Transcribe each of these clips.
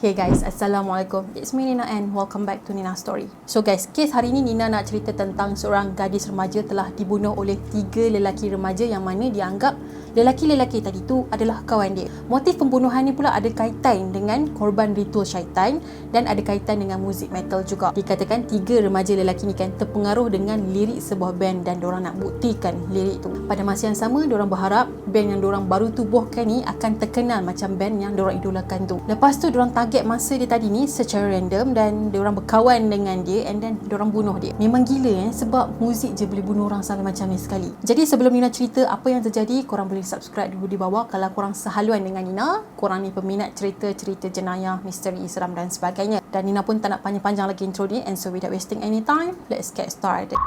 Hey guys, Assalamualaikum. It's me Nina and welcome back to Nina Story. So guys, kes hari ni Nina nak cerita tentang seorang gadis remaja telah dibunuh oleh 3 lelaki remaja yang mana dianggap lelaki-lelaki tadi tu adalah kawan dia. Motif pembunuhan ni pula ada kaitan dengan korban ritual syaitan dan ada kaitan dengan muzik metal juga. Dikatakan 3 remaja lelaki ni kan terpengaruh dengan lirik sebuah band dan diorang nak buktikan lirik tu. Pada masa yang sama, diorang berharap band yang diorang baru tubuhkan ni akan terkenal macam band yang diorang idolakan tu. Lepas tu diorang target masa dia tadi ni secara random dan diorang berkawan dengan dia and then diorang bunuh dia. Memang gila sebab muzik je boleh bunuh orang sampai macam ni sekali. Jadi sebelum Nina cerita apa yang terjadi, korang boleh subscribe dulu di bawah kalau korang sehaluan dengan Nina, korang ni peminat cerita-cerita jenayah, misteri, seram dan sebagainya. Dan Nina pun tak nak panjang-panjang lagi intro ni, and so without wasting any time, let's get started.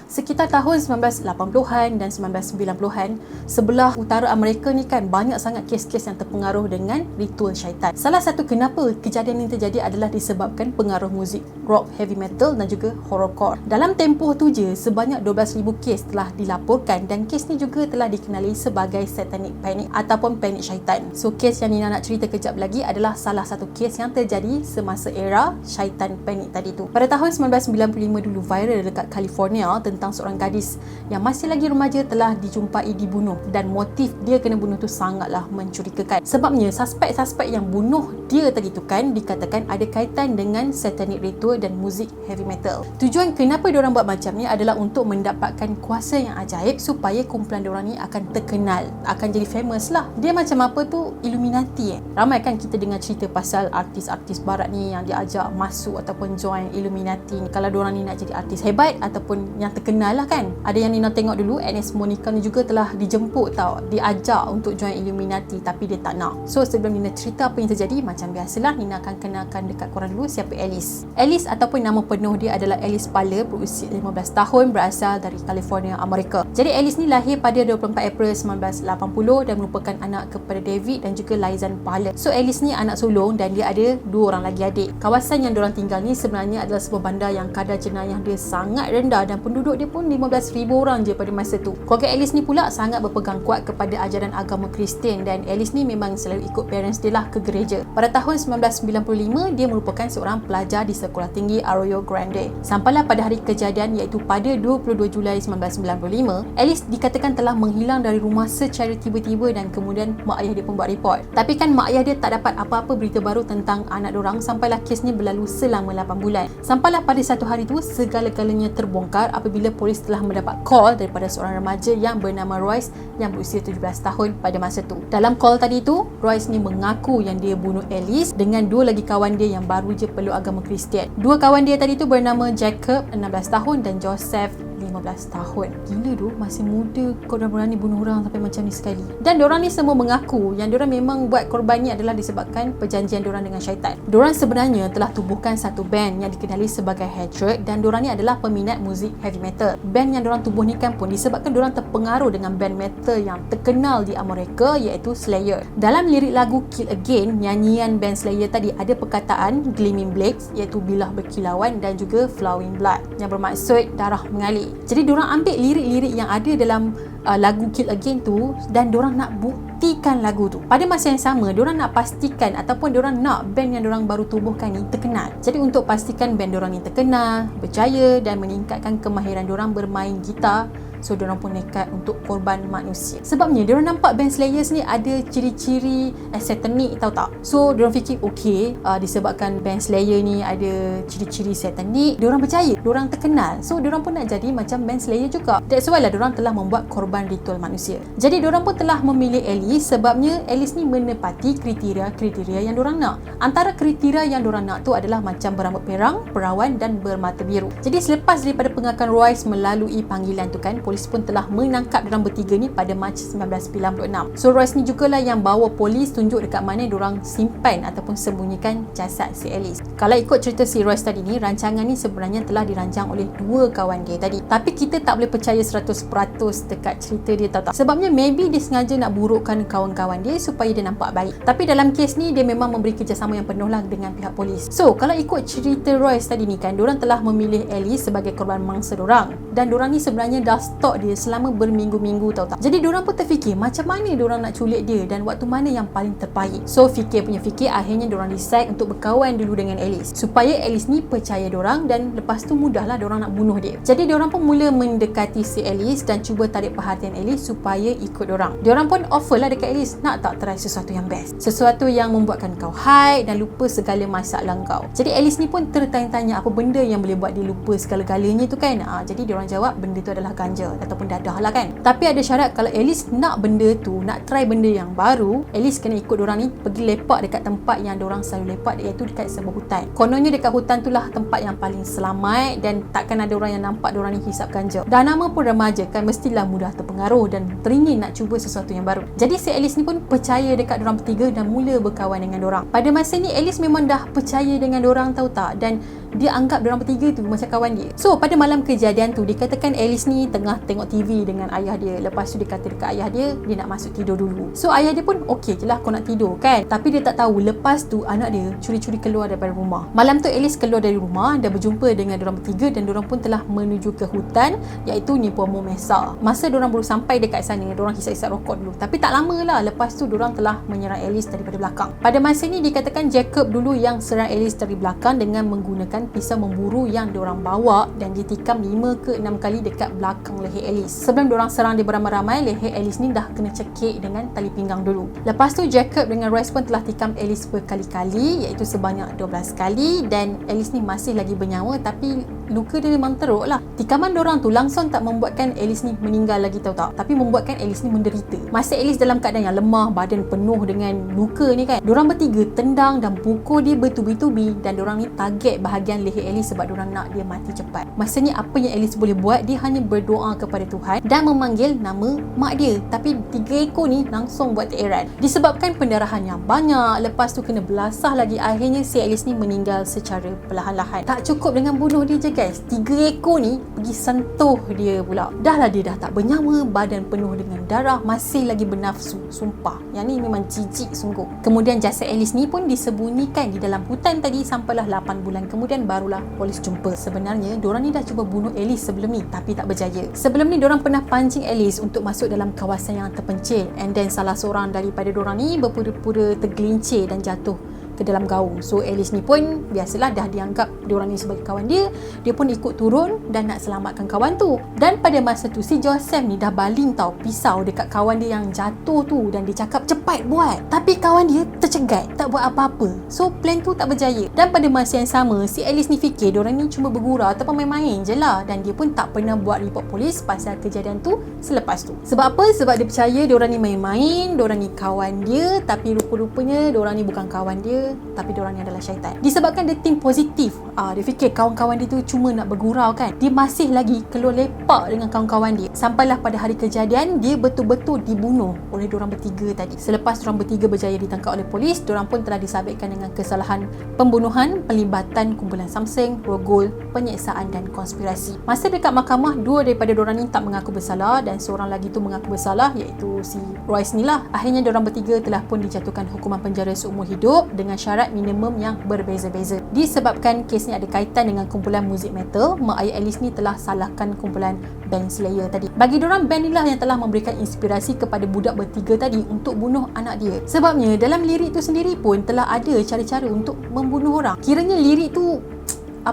Sekitar tahun 1980-an dan 1990-an, sebelah utara Amerika ni kan banyak sangat kes-kes yang terpengaruh dengan ritual syaitan. Salah satu kenapa kejadian ini terjadi adalah disebabkan pengaruh muzik rock, heavy metal dan juga horrorcore. Dalam tempoh tu je, sebanyak 12,000 kes telah dilaporkan dan kes ni juga telah dikenali sebagai satanic panic ataupun panic syaitan. So kes yang Nina nak cerita kejap lagi adalah salah satu kes yang terjadi semasa era syaitan panic tadi tu. Pada tahun 1995 dulu, viral dekat California tentang seorang gadis yang masih lagi remaja telah dijumpai dibunuh dan motif dia kena bunuh tu sangatlah mencurigakan. Sebabnya suspek-suspek yang bunuh dia tadi tu kan dikatakan ada kaitan dengan satanic ritual dan muzik heavy metal. Tujuan kenapa diorang buat macam ni adalah untuk mendapatkan kuasa yang ajaib supaya kumpulan diorang ni akan terkenal, akan jadi famous lah. Dia macam apa tu, Illuminati. Ramai kan kita dengar cerita pasal artis-artis barat ni yang diajak masuk ataupun join Illuminati ni. Kalau diorang ni nak jadi artis hebat ataupun yang terkenal lah kan. Ada yang Nina tengok dulu, Agnes Monica ni juga telah dijemput tau, diajak untuk join Illuminati tapi dia tak nak. So sebelum Nina cerita apa yang terjadi, macam biasalah Nina akan kenalkan dekat korang dulu siapa Alice. Alice ataupun nama penuh dia adalah Alice Parler, berusia 15 tahun, berasal dari California, Amerika. Jadi Alice ni lahir pada 24 April 1980 dan merupakan anak kepada David dan juga Liza Parler. So Alice ni anak sulung dan dia ada 2 orang lagi adik. Kawasan yang diorang tinggal ni sebenarnya adalah sebuah bandar yang kadar jenayah dia sangat rendah dan penduduk dia pun 15,000 orang je pada masa tu. Keluarga Alice ni pula sangat berpegang kuat kepada ajaran agama Kristian dan Alice ni memang selalu ikut parents dia lah ke gereja. Pada tahun 1995, dia merupakan seorang pelajar di Sekolah Tinggi Arroyo Grande. Sampailah pada hari kejadian iaitu pada 22 Julai 1995, Alice dikatakan telah menghilang dari rumah secara tiba-tiba dan kemudian mak ayah dia pun buat report. Tapi kan mak ayah dia tak dapat apa-apa berita baru tentang anak diorang sampailah kes ni berlalu selama 8 bulan. Sampailah pada satu hari tu segala-galanya terbongkar apabila polis telah mendapat call daripada seorang remaja yang bernama Royce yang berusia 17 tahun pada masa tu. Dalam call tadi tu, Royce ni mengaku yang dia bunuh Alice dengan 2 lagi kawan dia yang baru je peluk agama Kristian. 2 kawan dia tadi tu bernama Jacob 16 tahun dan Joseph 15 tahun. Gila tu, masih muda korang berani bunuh orang sampai macam ni sekali. Dan diorang ni semua mengaku yang diorang memang buat korban ni adalah disebabkan perjanjian diorang dengan syaitan. Diorang sebenarnya telah tubuhkan satu band yang dikenali sebagai Hatred dan diorang ni adalah peminat muzik heavy metal. Band yang diorang tubuh ni kan pun disebabkan diorang terpengaruh dengan band metal yang terkenal di Amerika iaitu Slayer. Dalam lirik lagu Kill Again, nyanyian band Slayer tadi ada perkataan Gleaming Blades iaitu bilah berkilauan dan juga Flowing Blood yang bermaksud darah mengalir. Jadi diorang ambil lirik-lirik yang ada dalam lagu Kill Again tu dan diorang nak buktikan lagu tu. Pada masa yang sama, diorang nak pastikan ataupun diorang nak band yang diorang baru tubuhkan ni terkenal. Jadi untuk pastikan band diorang ni terkenal, berjaya dan meningkatkan kemahiran diorang bermain gitar, so diorang pun nekat untuk korban manusia. Sebabnya diorang nampak band Slayers ni ada ciri-ciri satanik, tahu tak? So diorang fikir okay, disebabkan band Slayer ni ada ciri-ciri satanik, diorang berjaya, diorang terkenal, so diorang pun nak jadi macam band Slayer juga. That's why lah diorang telah membuat korban ritual manusia. Jadi diorang pun telah memilih Alice sebabnya Alice ni menepati kriteria yang diorang nak. Antara kriteria yang diorang nak tu adalah macam berambut perang, perawan dan bermata biru. Jadi selepas daripada pengakuan Royce melalui panggilan tu kan, polis polis pun telah menangkap diorang bertiga ni pada Mac 1996. So Royce ni jugalah yang bawa polis tunjuk dekat mana diorang simpan ataupun sembunyikan jasad si Alice. Kalau ikut cerita si Royce tadi ni, rancangan ni sebenarnya telah dirancang oleh dua kawan dia tadi. Tapi kita tak boleh percaya 100% dekat cerita dia, tahu tak? Sebabnya maybe dia sengaja nak burukkan kawan-kawan dia supaya dia nampak baik. Tapi dalam kes ni dia memang memberi kerjasama yang penuh lah dengan pihak polis. So kalau ikut cerita Royce tadi ni kan, diorang telah memilih Alice sebagai korban mangsa diorang. Dan diorang ni sebenarnya dah stalk dia selama berminggu-minggu, tahu tak? Jadi diorang pun terfikir macam mana diorang nak culik dia dan waktu mana yang paling terbaik. So fikir, akhirnya diorang decide untuk berkawan dulu dengan Alice supaya Alice ni percaya diorang dan lepas tu mudahlah diorang nak bunuh dia. Jadi diorang pun mula mendekati si Alice dan cuba tarik perhatian Alice supaya ikut diorang. Diorang pun offer lah dekat Alice, nak tak try sesuatu yang best, sesuatu yang membuatkan kau high dan lupa segala masalah kau. Jadi Alice ni pun tertanya-tanya apa benda yang boleh buat dia lupa segala-galanya tu kan. Jadi diorang jawab benda tu adalah ganja ataupun dadah lah kan. Tapi ada syarat, kalau Alice nak benda tu, nak try benda yang baru, Alice kena ikut diorang ni pergi lepak dekat tempat yang diorang selalu lepak, iaitu dekat sebuah hutan. Kononnya dekat hutan tu lah tempat yang paling selamat dan takkan ada orang yang nampak diorang ni hisap ganja. Dah nama pun remaja kan, mestilah mudah terpengaruh dan teringin nak cuba sesuatu yang baru. Jadi si Alice ni pun percaya dekat diorang bertiga dan mula berkawan dengan diorang. Pada masa ni Alice memang dah percaya dengan diorang, tahu tak? Dan dia anggap diorang bertiga tu macam kawan dia. So pada malam kejadian tu, dikatakan Alice ni tengah tengok TV dengan ayah dia. Lepas tu dia kata dekat ayah dia nak masuk tidur dulu. So ayah dia pun okey je lah, kau nak tidur kan. Tapi dia tak tahu lepas tu anak dia curi-curi keluar daripada rumah. Malam tu Alice keluar dari rumah dan berjumpa dengan diorang bertiga dan diorang pun telah menuju ke hutan, iaitu Nipomo Mesa. Masa diorang baru sampai dekat sana, diorang hisap-hisap rokok dulu. Tapi tak lama lah, lepas tu diorang telah menyerang Alice daripada belakang. Pada masa ni dikatakan Jacob dulu yang serang Alice dari belakang dengan menggunakan pisau memburu yang diorang bawa dan ditikam 5 ke 6 kali dekat belakang leher Alice. Sebelum diorang serang dia beramai-ramai, leher Alice ni dah kena cekik dengan tali pinggang dulu. Lepas tu Jacob dengan Royce pun telah tikam Alice berkali-kali, iaitu sebanyak 12 kali, dan Alice ni masih lagi bernyawa tapi luka dia memang teruk lah. Tikaman diorang tu langsung tak membuatkan Alice ni meninggal lagi, tahu tak? Tapi membuatkan Alice ni menderita. Masa Alice dalam keadaan yang lemah, badan penuh dengan luka ni kan, diorang bertiga tendang dan pukul dia bertubi-tubi dan diorang ni target bahagian leher Alice sebab diorang nak dia mati cepat. Masa ni apa yang Alice boleh buat, dia hanya berdoa kepada Tuhan dan memanggil nama mak dia. Tapi 3 ekor ni langsung buat teran. Disebabkan pendarahan yang banyak, lepas tu kena belasah lagi, akhirnya si Alice ni meninggal secara perlahan-lahan. Tak cukup dengan bunuh dia je guys, 3 ekor ni pergi sentuh dia pula. Dah lah dia dah tak bernyawa, badan penuh dengan darah, masih lagi bernafsu. Sumpah, yang ni memang jijik sungguh. Kemudian jasad Alice ni pun disembunyikan di dalam hutan tadi sampailah 8 bulan kemudian barulah polis jumpa. Sebenarnya diorang ni dah cuba bunuh Alice sebelum ni tapi tak berjaya. Sebelum ni diorang pernah pancing Alice untuk masuk dalam kawasan yang terpencil, and then salah seorang daripada diorang ni berpura-pura tergelincir dan jatuh ke dalam gaung. So Alice ni pun biasalah dah dianggap diorang ni sebagai kawan dia. Dia pun ikut turun dan nak selamatkan kawan tu. Dan pada masa tu si Joseph ni dah baling tau pisau dekat kawan dia yang jatuh tu dan dia cakap cepat buat. Tapi kawan dia tercegat, tak buat apa-apa. So plan tu tak berjaya. Dan pada masa yang sama si Alice ni fikir diorang ni cuma bergurau ataupun main-main je lah, dan dia pun tak pernah buat report polis pasal kejadian tu selepas tu. Sebab apa? Sebab dia percaya diorang ni main-main, diorang ni kawan dia, tapi rupa-rupanya diorang ni bukan kawan dia, tapi diorang ni adalah syaitan. Disebabkan dia think positif, dia fikir kawan-kawan dia tu cuma nak bergurau kan, dia masih lagi keluar lepak dengan kawan-kawan dia. Sampailah pada hari kejadian, dia betul-betul dibunuh oleh diorang bertiga tadi. Selepas diorang bertiga berjaya ditangkap oleh polis, diorang pun telah disabitkan dengan kesalahan pembunuhan, pelibatan kumpulan Samseng, rogol, penyiksaan dan konspirasi. Masa dekat mahkamah, 2 daripada diorang ni tak mengaku bersalah dan seorang lagi tu mengaku bersalah, iaitu si Royce ni lah. Akhirnya diorang bertiga telah pun dijatuhkan hukuman penjara seumur hidup dengan syarat minimum yang berbeza-beza. Disebabkan kes ni ada kaitan dengan kumpulan muzik metal, mak ayah Alice ni telah salahkan kumpulan band Slayer tadi. Bagi diorang, band ni lah yang telah memberikan inspirasi kepada budak bertiga tadi untuk bunuh anak dia. Sebabnya dalam lirik tu sendiri pun telah ada cara-cara untuk membunuh orang. Kiranya lirik tu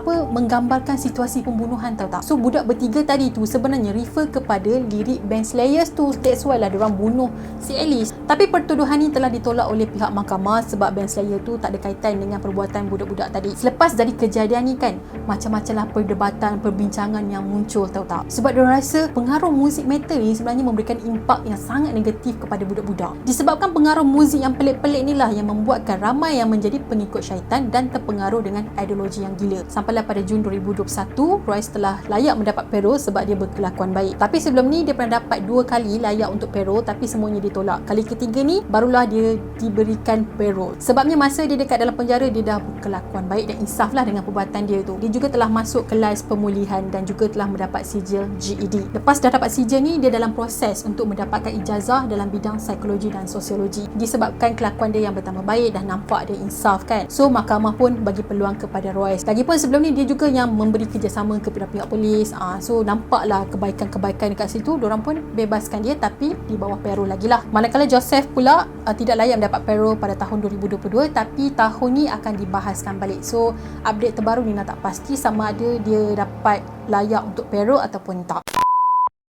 menggambarkan situasi pembunuhan, tahu tak? So budak bertiga tadi tu sebenarnya refer kepada lirik band Slayers tu. That's why lah diorang bunuh si Alice. Tapi pertuduhan ini telah ditolak oleh pihak mahkamah sebab band Slayer tu tak ada kaitan dengan perbuatan budak-budak tadi. Selepas dari kejadian ni kan, macam-macam lah perdebatan, perbincangan yang muncul, tahu tak? Sebab diorang rasa pengaruh muzik metal ni sebenarnya memberikan impak yang sangat negatif kepada budak-budak. Disebabkan pengaruh muzik yang pelik-pelik inilah yang membuatkan ramai yang menjadi pengikut syaitan dan terpengaruh dengan ideologi yang gila. Sampailah pada Jun 2021, Royce telah layak mendapat Pero sebab dia berkelakuan baik. Tapi sebelum ni dia pernah dapat 2 kali layak untuk Pero, tapi semuanya ditolak. Kali ketiga ni barulah dia diberikan Pero. Sebabnya masa dia dekat dalam penjara, dia dah berkelakuan baik dan insaf lah dengan perbuatan dia tu. Dia juga telah masuk kelas pemulihan dan juga telah mendapat sijil GED. Lepas dah dapat sijil ni, dia dalam proses untuk mendapatkan ijazah dalam bidang psikologi dan sosiologi. Disebabkan kelakuan dia yang bertambah baik dan nampak dia insaf kan. So mahkamah pun bagi peluang kepada Royce. Lagipun sebelum ni dia juga yang memberi kerjasama kepada pihak polis. So nampaklah kebaikan-kebaikan dekat situ. Diorang pun bebaskan dia tapi di bawah Pero lagi lah. Manakala Joseph pula tidak layak mendapat Pero pada tahun 2022, tapi tahun ni akan dibahaskan balik. So update terbaru ni tak pasti sama ada dia dapat layak untuk Pero ataupun tak.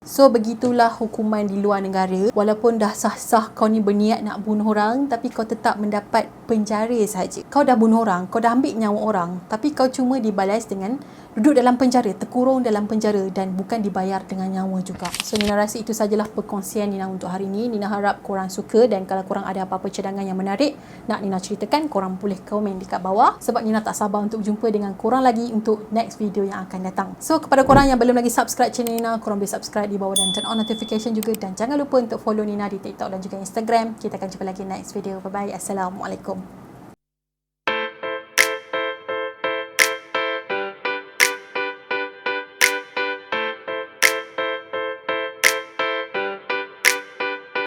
So begitulah hukuman di luar negara. Walaupun dah sah-sah kau ni berniat nak bunuh orang, tapi kau tetap mendapat penjara sahaja. Kau dah bunuh orang, kau dah ambil nyawa orang, tapi kau cuma dibalas dengan duduk dalam penjara, terkurung dalam penjara dan bukan dibayar dengan nyawa juga. So Nina rasa itu sajalah perkongsian Nina untuk hari ini. Nina harap korang suka dan kalau korang ada apa-apa cadangan yang menarik nak Nina ceritakan, korang boleh komen dekat bawah sebab Nina tak sabar untuk berjumpa dengan korang lagi untuk next video yang akan datang. So kepada korang yang belum lagi subscribe channel Nina, korang boleh subscribe di bawah dan turn on notification juga, dan jangan lupa untuk follow Nina di TikTok dan juga Instagram. Kita akan jumpa lagi next video. Bye bye. Assalamualaikum.